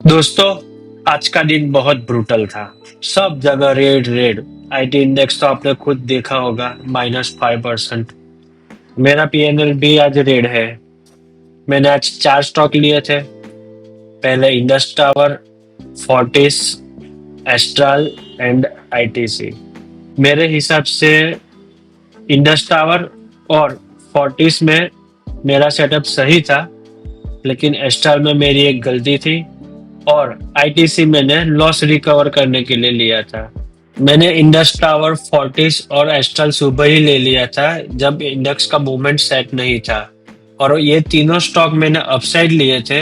दोस्तों, आज का दिन बहुत ब्रूटल था। सब जगह रेड रेड। आईटी इंडेक्स तो आपने खुद देखा होगा, -5%। मेरा पीएनएल भी आज रेड है। मैंने आज 4 स्टॉक लिए थे। पहले Indus tower, Fortis, astral and ITC. मेरे हिसाब से इंडस टावर और फोर्टिस में मेरा सेटअप सही था, लेकिन एस्ट्रल में मेरी एक गलती थी और आईटीसी मैंने लॉस रिकवर करने के लिए लिया था। मैंने इंडस टावर, फोर्टिस और एस्ट्रल सुबह ही ले लिया था जब इंडेक्स का मूवमेंट सेट नहीं था, और ये तीनों स्टॉक मैंने अपसाइड लिए थे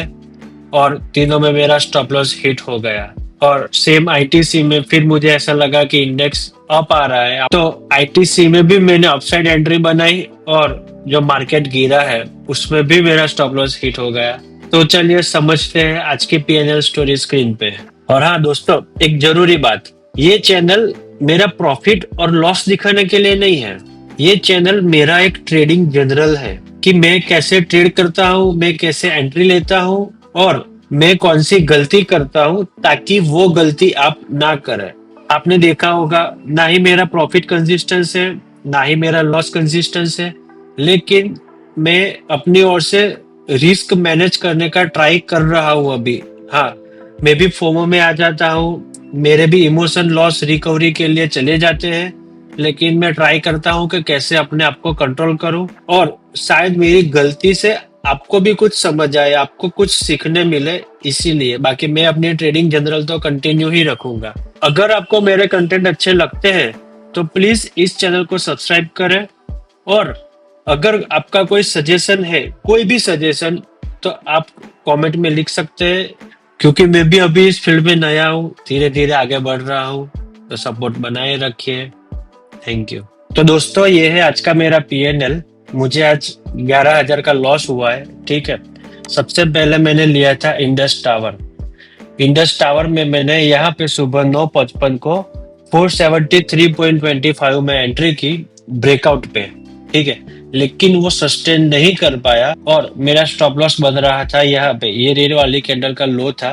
और तीनों में मेरा स्टॉप लॉस हिट हो गया। और सेम आईटीसी में फिर मुझे ऐसा लगा कि इंडेक्स अप आ रहा है, तो आईटीसी में भी मैंने अपसाइड एंट्री बनाई और जो मार्केट गिरा है उसमें भी मेरा स्टॉप लॉस हिट हो गया। तो चलिए समझते हैं आज की पीएनएल स्टोरी स्क्रीन पे। और हाँ दोस्तों, एक जरूरी बात, ये चैनल मेरा प्रॉफिट और लॉस दिखाने के लिए नहीं है। ये चैनल मेरा एक ट्रेडिंग जनरल है कि मैं कैसे ट्रेड करता हूँ, मैं कैसे एंट्री लेता हूँ और मैं कौन सी गलती करता हूँ ताकि वो गलती आप ना करें। आपने देखा होगा, ना ही मेरा प्रॉफिट कंसिस्टेंस है, ना ही मेरा लॉस कंसिस्टेंस है, लेकिन मैं अपनी ओर से रिस्क मैनेज करने का ट्राई कर रहा हूँ अभी। हाँ, मैं भी फोमो में आ जाता हूँ, मेरे भी इमोशन लॉस रिकवरी के लिए चले जाते हैं, लेकिन मैं ट्राई करता हूँ कि कैसे अपने आप को कंट्रोल करूँ और शायद मेरी गलती से आपको भी कुछ समझ आए, आपको कुछ सीखने मिले, इसीलिए। बाकी मैं अपनी ट्रेडिंग जनरल तो कंटिन्यू ही रखूंगा। अगर आपको मेरे कंटेंट अच्छे लगते हैं तो प्लीज इस चैनल को सब्सक्राइब करें, और अगर आपका कोई सजेशन है, कोई भी सजेशन, तो आप कमेंट में लिख सकते हैं, क्योंकि मैं भी अभी इस फील्ड में नया हूँ, धीरे धीरे आगे बढ़ रहा हूँ। तो सपोर्ट बनाए रखिए। Thank you. तो दोस्तों, ये है आज का मेरा पीएनएल। मुझे आज 11,000 का लॉस हुआ है, ठीक है। सबसे पहले मैंने लिया था इंडस टावर। इंडस टावर में मैंने यहाँ पे सुबह 9:55 को 473.25 में एंट्री की, ब्रेकआउट पे, ठीक है। लेकिन वो सस्टेन नहीं कर पाया और मेरा स्टॉप लॉस बन रहा था यहाँ पे। ये रेड वाली कैंडल का लो था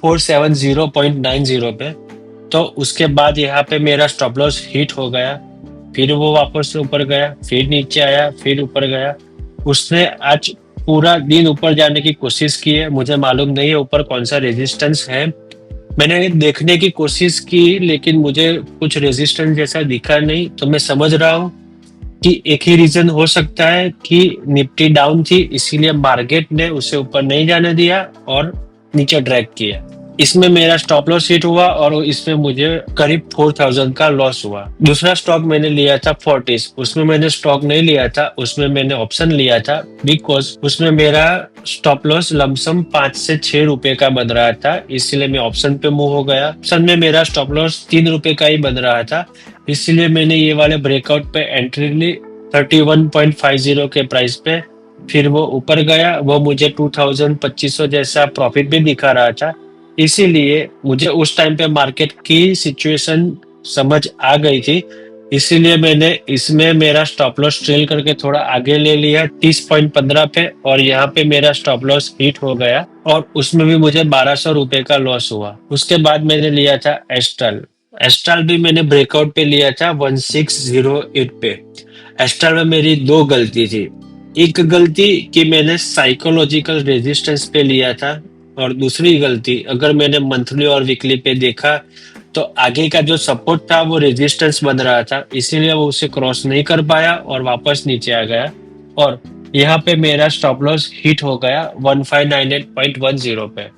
470.90 पे। तो उसके बाद यहाँ पे मेरा स्टॉप लॉस हिट हो गया, फिर वो वापस से ऊपर गया, फिर नीचे आया, फिर ऊपर गया। उसने आज पूरा दिन ऊपर जाने की कोशिश की है। मुझे मालूम नहीं है ऊपर कौन सा रेजिस्टेंस है, मैंने देखने की कोशिश की, लेकिन मुझे कुछ रेजिस्टेंस जैसा दिखा नहीं। तो मैं समझ रहा हूँ कि एक ही रीजन हो सकता है कि निफ्टी डाउन थी, इसीलिए मार्केट ने उसे ऊपर नहीं जाने दिया और नीचे ड्रैग किया। इसमें मेरा स्टॉप लॉस हिट हुआ और इसमें मुझे करीब 4,000 का लॉस हुआ। दूसरा स्टॉक मैंने लिया था फोर्टिस। उसमें मैंने स्टॉक नहीं लिया था, उसमें मैंने ऑप्शन लिया था, बिकॉज उसमें मेरा स्टॉप लॉस लमसम 5 से 6 रुपए का बन रहा था, इसलिए मैं ऑप्शन पे मूव हो गया। ऑप्शन में मेरा स्टॉप लॉस 3 रुपए का ही बन रहा था, इसलिए मैंने ये वाले ब्रेकआउट पे एंट्री ली 31.50 के प्राइस पे। फिर वो ऊपर गया, वो मुझे 2,2500 जैसा प्रॉफिट भी दिखा रहा था, इसीलिए मुझे उस टाइम पे मार्केट की सिचुएशन समझ आ गई थी, इसीलिए मैंने इसमें मेरा स्टॉप लॉस ट्रेल करके थोड़ा आगे ले लिया 30.15 पे, और यहाँ पे मेरा स्टॉप लॉस हिट हो गया और उसमें भी मुझे 1,200 रुपए का लॉस हुआ। उसके बाद मैंने लिया था एस्ट्रल। एस्ट्रल भी मैंने ब्रेकआउट पे लिया था 1608 पे। एस्ट्रल में मेरी दो गलती थी। एक गलती कि मैंने साइकोलॉजिकल रेजिस्टेंस पे लिया था, और दूसरी गलती, अगर मैंने मंथली और वीकली पे देखा तो आगे का जो सपोर्ट था वो रेजिस्टेंस बन रहा था, इसीलिए वो उसे क्रॉस नहीं कर पाया और वापस नीचे आ गया, और यहाँ पे मेरा स्टॉप लॉस हिट हो गया 1598.10 पे,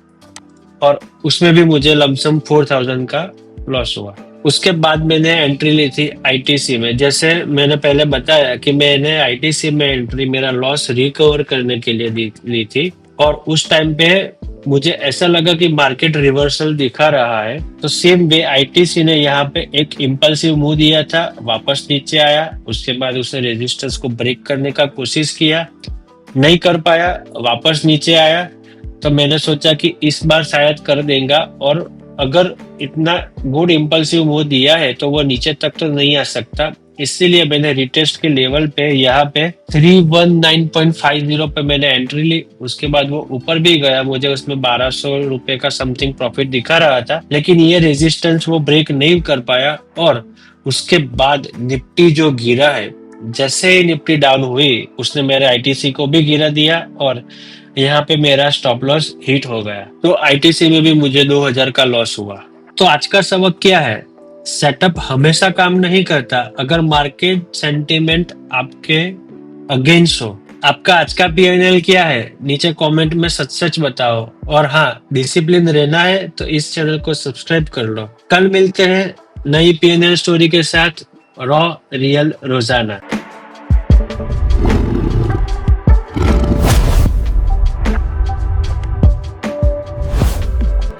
और उसमें भी मुझे लमसम 4,000 का लॉस हुआ। उसके बाद मैंने एंट्री ली थी आईटीसी में। जैसे मैंने पहले बताया कि मैंने आईटीसी में एंट्री मेरा लॉस रिकवर करने के लिए ली थी, और उस टाइम पे मुझे ऐसा लगा कि मार्केट रिवर्सल दिखा रहा है, तो सेम वे आईटीसी ने यहाँ पे एक इम्पल्सिव मूव दिया था, वापस नीचे आया। उसके बाद उसने रेजिस्टेंस को ब्रेक करने का कोशिश किया, नहीं कर पाया, वापस नीचे आया। तो मैंने सोचा कि इस बार शायद कर देगा, और अगर इतना गुड इम्पल्सिव मूव दिया है तो वो नीचे तक तो नहीं आ सकता, इसीलिए मैंने रिटेस्ट के लेवल पे यहाँ पे 319.50 पे मैंने एंट्री ली। उसके बाद वो ऊपर भी गया, मुझे उसमें 1200 रुपए का समथिंग प्रॉफिट दिखा रहा था, लेकिन ये रेजिस्टेंस वो ब्रेक नहीं कर पाया। और उसके बाद निफ्टी जो गिरा है, जैसे ही निफ्टी डाउन हुई उसने मेरे आईटीसी को भी गिरा दिया और यहाँ पे मेरा स्टॉप लॉस हिट हो गया। तो आईटीसी में भी मुझे 2000 का लॉस हुआ। तो आज का सबक क्या है? सेटअप हमेशा काम नहीं करता अगर मार्केट सेंटीमेंट आपके अगेंस्ट हो। आपका आज का पीएनएल क्या है? नीचे कमेंट में सच सच बताओ। और हाँ, डिसिप्लिन रहना है तो इस चैनल को सब्सक्राइब कर लो। कल मिलते हैं नई पीएनएल स्टोरी के साथ। रॉ रियल रोजाना।